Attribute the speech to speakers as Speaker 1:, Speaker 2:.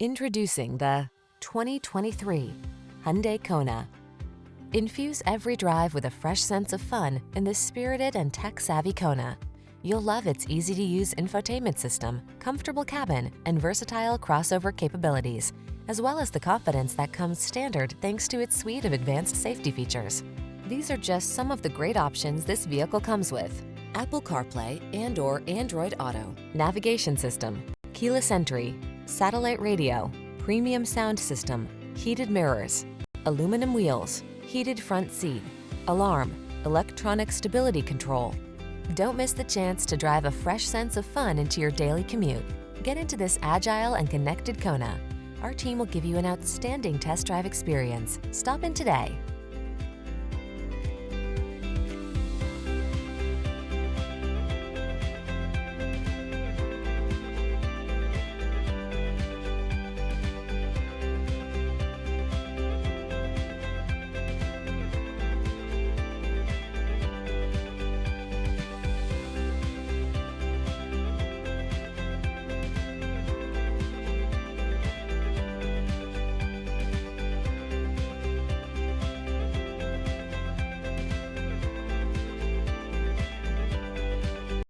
Speaker 1: Introducing the 2023 Hyundai Kona. Infuse every drive with a fresh sense of fun in this spirited and tech-savvy Kona. You'll love its easy-to-use infotainment system, comfortable cabin, and versatile crossover capabilities, as well as the confidence that comes standard thanks to its suite of advanced safety features. These are just some of the great options this vehicle comes with: Apple CarPlay and/or Android Auto, navigation system, keyless entry, satellite radio, premium sound system, heated mirrors, aluminum wheels, heated front seat, alarm, electronic stability control. Don't miss the chance to drive a fresh sense of fun into your daily commute. Get into this agile and connected Kona. Our team will give you an outstanding test drive experience. Stop in today.